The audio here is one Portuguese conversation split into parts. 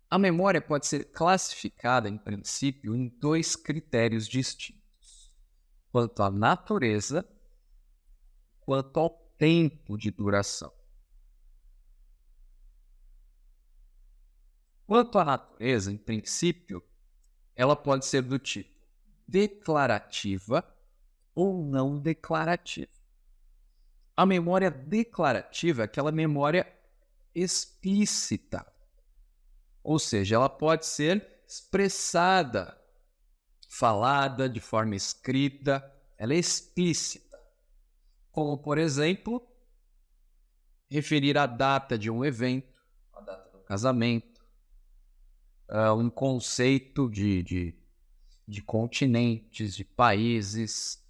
A memória pode ser classificada, em princípio, em dois critérios distintos: quanto à natureza, quanto ao tempo de duração. Quanto à natureza, em princípio, ela pode ser do tipo declarativa ou não declarativa. A memória declarativa é aquela memória explícita, ou seja, ela pode ser expressada, falada de forma escrita, ela é explícita. Como, por exemplo, referir a data de um evento, a data do casamento, um conceito de continentes, de países,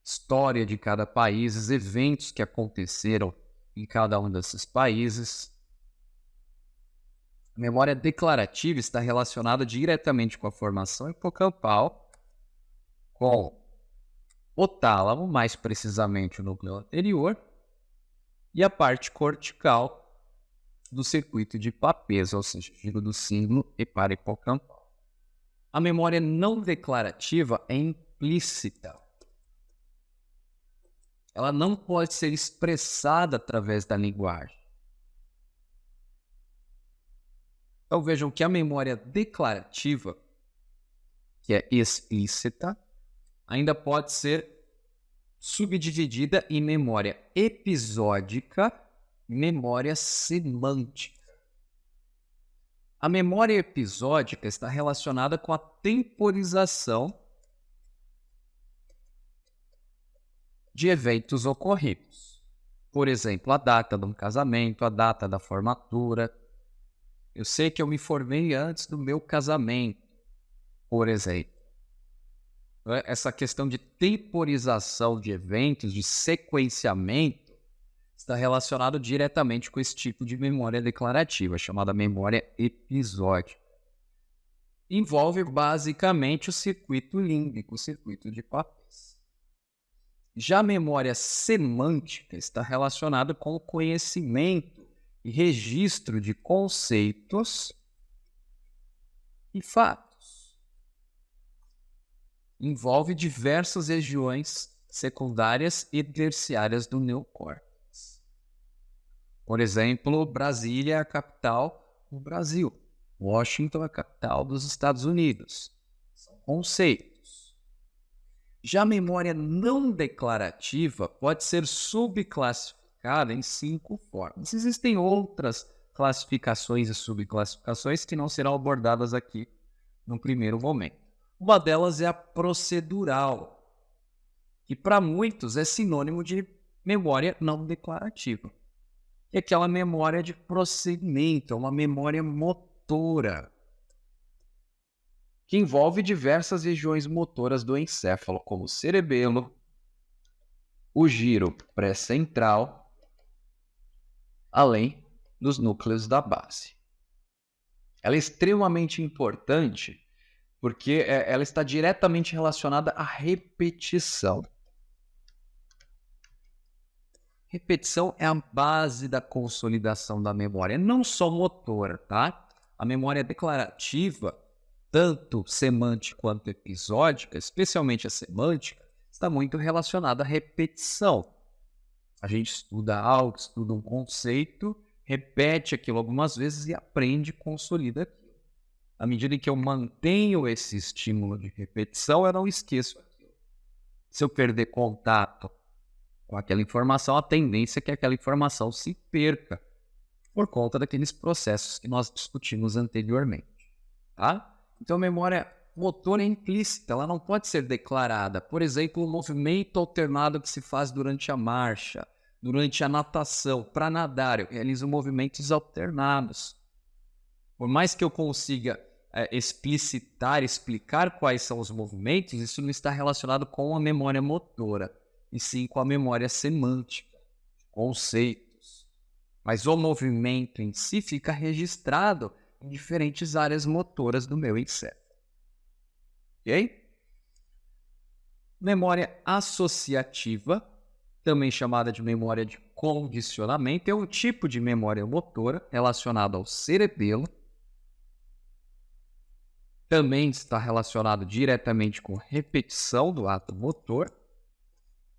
história de cada país, eventos que aconteceram em cada um desses países. A memória declarativa está relacionada diretamente com a formação hipocampal, com o tálamo, mais precisamente o núcleo anterior, e a parte cortical do circuito de Papez, ou seja, giro do símbolo e para hipocampal. A memória não declarativa é implícita. Ela não pode ser expressada através da linguagem. Então vejam que a memória declarativa, que é explícita, ainda pode ser subdividida em memória episódica e memória semântica. A memória episódica está relacionada com a temporização de eventos ocorridos. Por exemplo, a data de um casamento, a data da formatura. Eu sei que eu me formei antes do meu casamento, por exemplo. Essa questão de temporização de eventos, de sequenciamento, está relacionado diretamente com esse tipo de memória declarativa, chamada memória episódica. Envolve basicamente o circuito límbico, o circuito de Papez. Já a memória semântica está relacionada com o conhecimento e registro de conceitos e fatos. Envolve diversas regiões secundárias e terciárias do neocórtex. Por exemplo, Brasília é a capital do Brasil. Washington é a capital dos Estados Unidos. São conceitos. Já a memória não declarativa pode ser subclassificada em 5 formas. Existem outras classificações e subclassificações que não serão abordadas aqui no primeiro momento. Uma delas é a procedural, que para muitos é sinônimo de memória não declarativa. É aquela memória de procedimento, é uma memória motora, que envolve diversas regiões motoras do encéfalo, como o cerebelo, o giro pré-central, além dos núcleos da base. Ela é extremamente importante porque ela está diretamente relacionada à repetição. Repetição é a base da consolidação da memória, não só motora, tá? A memória declarativa, tanto semântica quanto episódica, especialmente a semântica, está muito relacionada à repetição. A gente estuda algo, estuda um conceito, repete aquilo algumas vezes e aprende e consolida aquilo. À medida que eu mantenho esse estímulo de repetição, eu não esqueço aquilo. Se eu perder contato com aquela informação, a tendência é que aquela informação se perca por conta daqueles processos que nós discutimos anteriormente. Tá? Então, a memória motora é implícita, ela não pode ser declarada. Por exemplo, o movimento alternado que se faz durante a marcha, durante a natação. Para nadar, eu realizo movimentos alternados. Por mais que eu consiga explicar quais são os movimentos, isso não está relacionado com a memória motora, e sim com a memória semântica, conceitos. Mas o movimento em si fica registrado em diferentes áreas motoras do meu encéfalo. Ok? Memória associativa, também chamada de memória de condicionamento, é um tipo de memória motora relacionada ao cerebelo, também está relacionado diretamente com repetição do ato motor.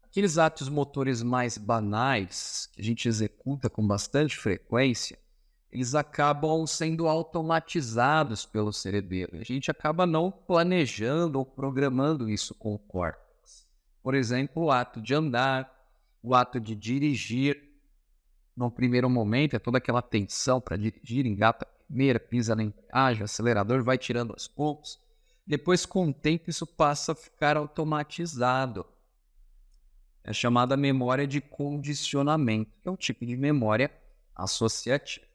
Aqueles atos motores mais banais, que a gente executa com bastante frequência, eles acabam sendo automatizados pelo cerebelo. A gente acaba não planejando ou programando isso com o córtex. Por exemplo, o ato de andar, o ato de dirigir. No primeiro momento, é toda aquela tensão para dirigir, engata a primeira, pisa na embreagem, o acelerador vai tirando aos poucos. Depois, com o tempo, isso passa a ficar automatizado. É chamada memória de condicionamento, que é um tipo de memória associativa.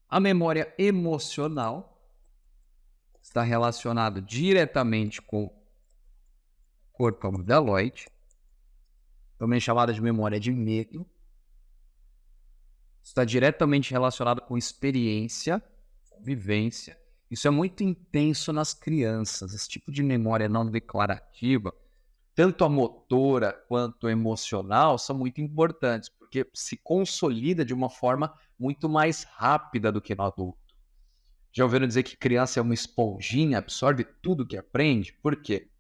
A memória emocional está relacionada diretamente com o corpo amigdaloide, também chamada de memória de medo. Está diretamente relacionado com experiência, vivência. Isso é muito intenso nas crianças. Esse tipo de memória não declarativa, tanto a motora quanto a emocional, são muito importantes, porque se consolida de uma forma muito mais rápida do que no adulto. Já ouviram dizer que criança é uma esponjinha, absorve tudo que aprende? Por quê?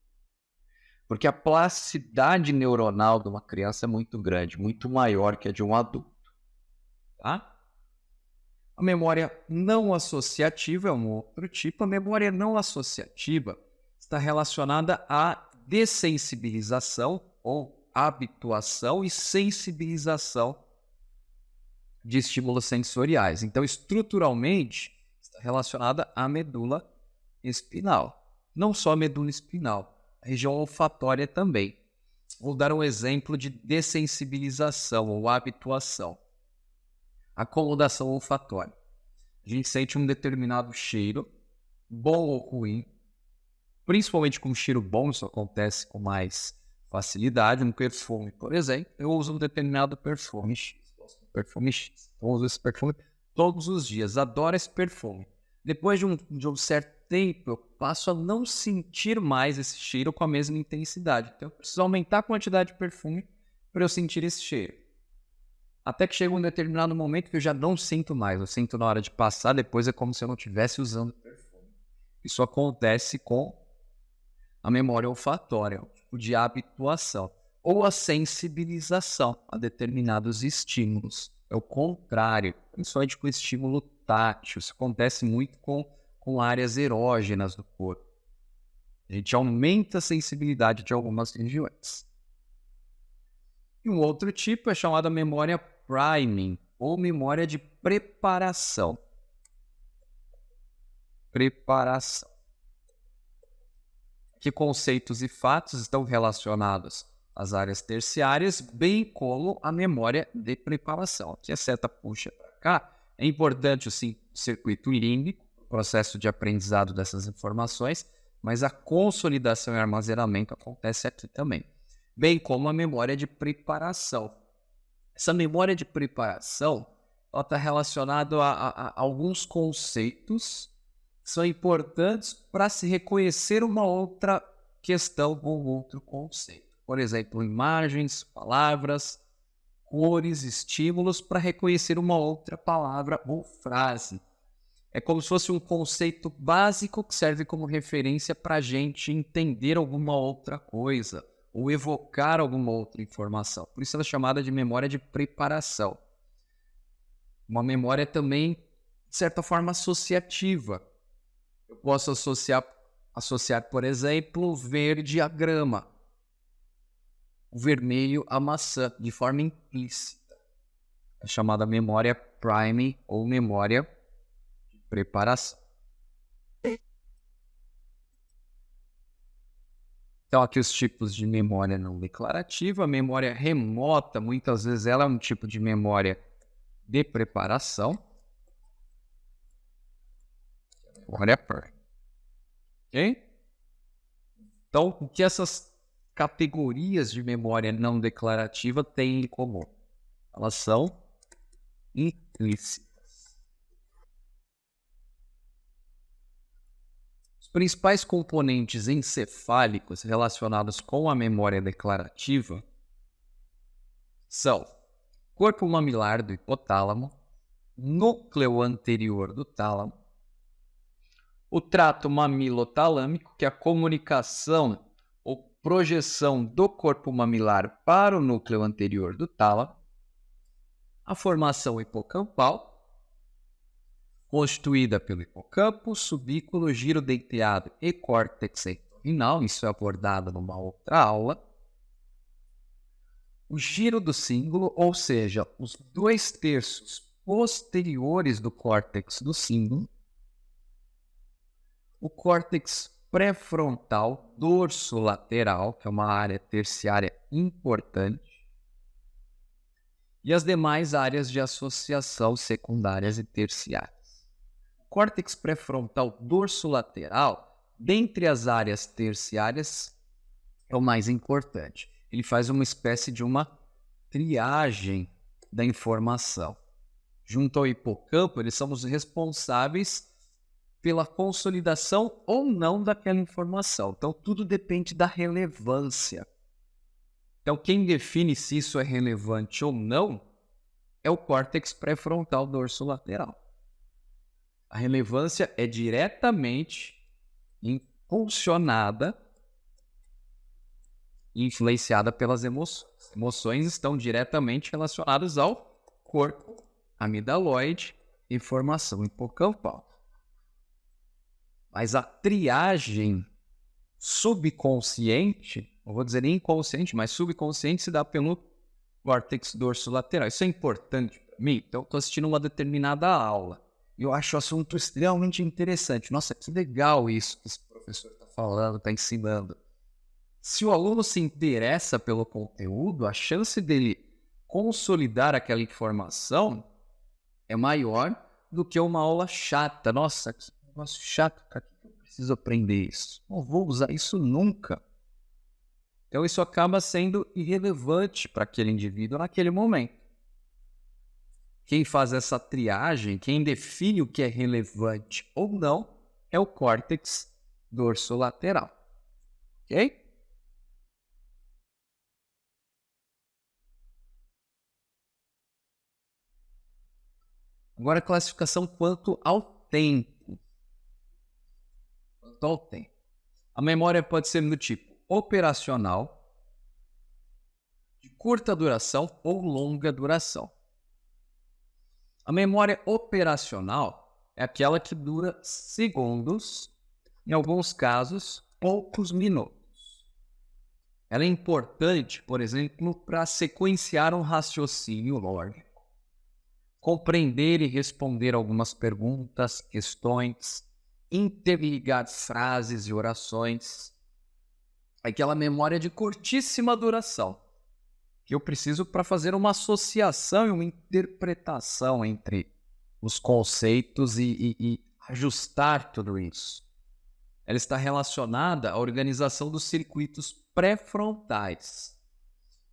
Porque a plasticidade neuronal de uma criança é muito grande, muito maior que a de um adulto. Tá? A memória não associativa é um outro tipo. A memória não associativa está relacionada à dessensibilização ou habituação e sensibilização de estímulos sensoriais. Então, estruturalmente, está relacionada à medula espinal. Não só a medula espinal, a região olfatória também. Vou dar um exemplo de dessensibilização ou habituação. Acomodação olfatória. A gente sente um determinado cheiro, bom ou ruim, principalmente com cheiro bom, isso acontece com mais facilidade. Um perfume, por exemplo, eu uso um determinado perfume X. Perfume X. Eu uso esse perfume todos os dias, adoro esse perfume. Depois de um certo tempo, eu passo a não sentir mais esse cheiro com a mesma intensidade. Então, eu preciso aumentar a quantidade de perfume para eu sentir esse cheiro. Até que chega um determinado momento que eu já não sinto mais. Eu sinto na hora de passar, depois é como se eu não estivesse usando perfume. Isso acontece com a memória olfatória, um tipo de habituação. Ou a sensibilização a determinados estímulos. É o contrário, principalmente com o estímulo tátil. Isso acontece muito com áreas erógenas do corpo. A gente aumenta a sensibilidade de algumas regiões. E um outro tipo é chamada memória priming, ou memória de preparação. Preparação. Que conceitos e fatos estão relacionados às áreas terciárias, bem como a memória de preparação. Aqui a seta puxa para cá. É importante o circuito límbico, o processo de aprendizado dessas informações, mas a consolidação e armazenamento acontece aqui também. Bem como a memória de preparação. Essa memória de preparação está relacionada a alguns conceitos que são importantes para se reconhecer uma outra questão ou outro conceito. Por exemplo, imagens, palavras, cores, estímulos para reconhecer uma outra palavra ou frase. É como se fosse um conceito básico que serve como referência para a gente entender alguma outra coisa ou evocar alguma outra informação. Por isso ela é chamada de memória de preparação. Uma memória também, de certa forma, associativa. Eu posso associar, por exemplo, verde a grama, o vermelho a maçã, de forma implícita. É chamada memória priming ou memória de preparação. Então, aqui os tipos de memória não declarativa. A memória remota, muitas vezes, ela é um tipo de memória de preparação. Memória priming. Ok? Então, o que essas categorias de memória não declarativa têm em comum? Elas são implícitas. Os principais componentes encefálicos relacionados com a memória declarativa são corpo mamilar do hipotálamo, núcleo anterior do tálamo, o trato mamilotalâmico, que é a comunicação ou projeção do corpo mamilar para o núcleo anterior do tálamo, a formação hipocampal, constituída pelo hipocampo, subículo, giro denteado e córtex entorrinal, isso é abordado numa outra aula. O giro do cíngulo, ou seja, os 2/3 posteriores do córtex do cíngulo, o córtex pré-frontal dorso-lateral, que é uma área terciária importante, e as demais áreas de associação secundárias e terciárias. O córtex pré-frontal dorso-lateral, dentre as áreas terciárias, é o mais importante. Ele faz uma espécie de uma triagem da informação. Junto ao hipocampo, eles são os responsáveis pela consolidação ou não daquela informação. Então, tudo depende da relevância. Então, quem define se isso é relevante ou não é o córtex pré-frontal dorsolateral. A relevância é diretamente impulsionada e influenciada pelas emoções. Emoções estão diretamente relacionadas ao corpo amidaloide e formação hipocampal. Mas a triagem subconsciente, não vou dizer inconsciente, mas subconsciente, se dá pelo córtex dorsolateral. Isso é importante para mim. Então, estou assistindo uma determinada aula e eu acho o assunto extremamente interessante. Nossa, que legal isso que esse professor está falando, está ensinando. Se o aluno se interessa pelo conteúdo, a chance dele consolidar aquela informação é maior do que uma aula chata. Nossa, que negócio chato, para que eu preciso aprender isso? Não vou usar isso nunca. Então isso acaba sendo irrelevante para aquele indivíduo naquele momento. Quem faz essa triagem, quem define o que é relevante ou não, é o córtex dorsolateral. Ok? Agora a classificação quanto ao tempo. A memória pode ser do tipo operacional, de curta duração ou longa duração. A memória operacional é aquela que dura segundos, em alguns casos, poucos minutos. Ela é importante, por exemplo, para sequenciar um raciocínio lógico, compreender e responder algumas perguntas, questões, interligar frases e orações. Aquela memória de curtíssima duração, que eu preciso para fazer uma associação e uma interpretação entre os conceitos e ajustar tudo isso. Ela está relacionada à organização dos circuitos pré-frontais.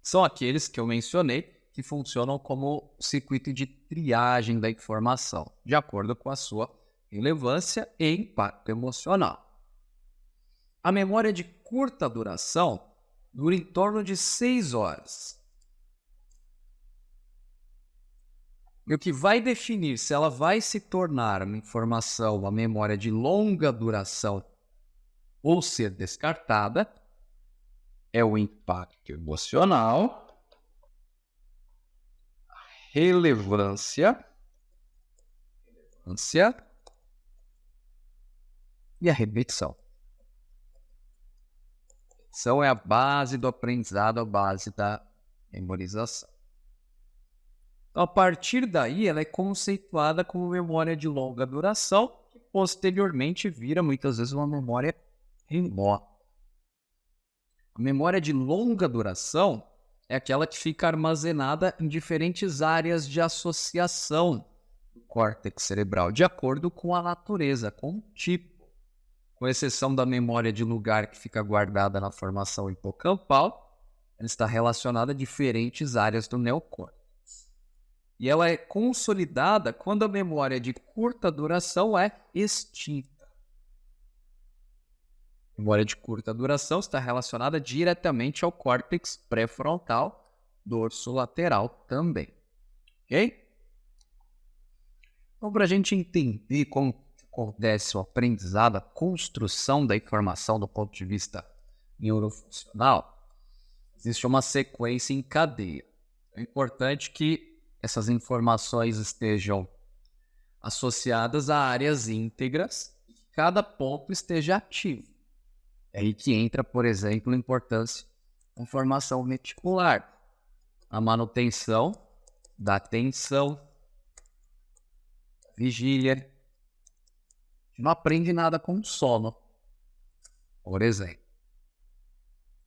São aqueles que eu mencionei que funcionam como circuito de triagem da informação, de acordo com a sua relevância e impacto emocional. A memória de curta duração dura em torno de 6 horas. E o que vai definir se ela vai se tornar uma informação, uma memória de longa duração ou ser descartada é o impacto emocional, relevância e a repetição. A repetição é a base do aprendizado, a base da memorização. Então, a partir daí, ela é conceituada como memória de longa duração, que posteriormente vira muitas vezes uma memória remota. A memória de longa duração é aquela que fica armazenada em diferentes áreas de associação do córtex cerebral, de acordo com a natureza, com o tipo. Com exceção da memória de lugar que fica guardada na formação hipocampal, ela está relacionada a diferentes áreas do neocórtex. E ela é consolidada quando a memória de curta duração é extinta. A memória de curta duração está relacionada diretamente ao córtex pré-frontal dorsolateral também. Ok? Então, para a gente entender como acontece o aprendizado, a construção da informação do ponto de vista neurofuncional, existe uma sequência em cadeia. É importante que essas informações estejam associadas a áreas íntegras e que cada ponto esteja ativo. É aí que entra, por exemplo, a importância da formação reticular, a manutenção da atenção, vigília. A gente não aprende nada com sono, por exemplo.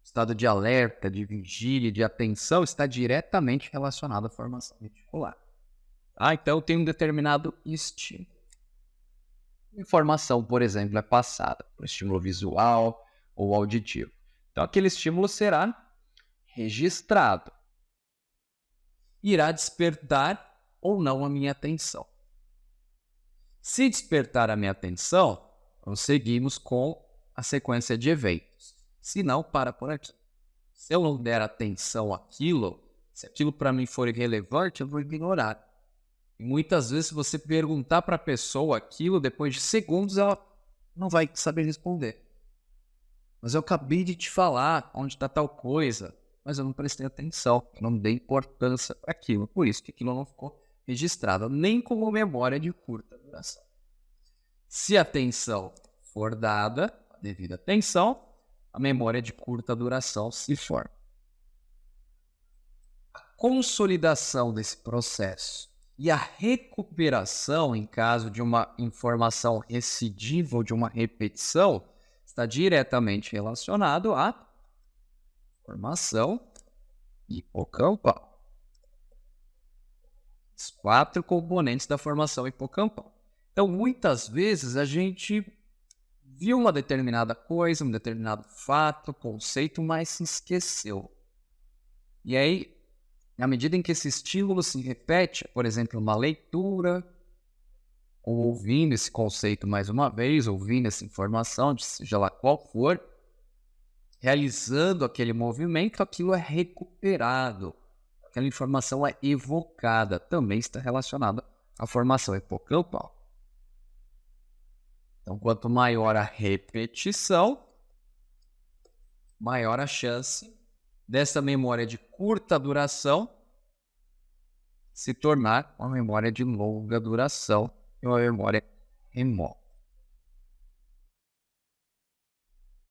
O estado de alerta, de vigília, de atenção está diretamente relacionado à formação reticular. Então tem um determinado estímulo. Informação, por exemplo, é passada por estímulo visual ou auditivo. Então aquele estímulo será registrado. Irá despertar ou não a minha atenção. Se despertar a minha atenção, prosseguimos com a sequência de eventos. Se não, para por aqui. Se eu não der atenção àquilo, se aquilo para mim for irrelevante, eu vou ignorar. E muitas vezes, se você perguntar para a pessoa aquilo, depois de segundos, ela não vai saber responder. Mas eu acabei de te falar onde está tal coisa, mas eu não prestei atenção, eu não dei importância para aquilo. Por isso que aquilo não ficou registrado, nem como memória de curta duração. Se a atenção for dada, a devida atenção, a memória de curta duração se forma. A consolidação desse processo e a recuperação em caso de uma informação recidiva ou de uma repetição está diretamente relacionado à formação hipocampal. Os 4 componentes da formação hipocampal. Então, muitas vezes a gente viu uma determinada coisa, um determinado fato, conceito, mas se esqueceu. E aí, à medida em que esse estímulo se repete, por exemplo, uma leitura, ou ouvindo esse conceito mais uma vez, ouvindo essa informação, seja lá qual for, realizando aquele movimento, aquilo é recuperado. Aquela informação é evocada, também está relacionada à formação hipocampal. Então, quanto maior a repetição, maior a chance dessa memória de curta duração se tornar uma memória de longa duração e uma memória remota.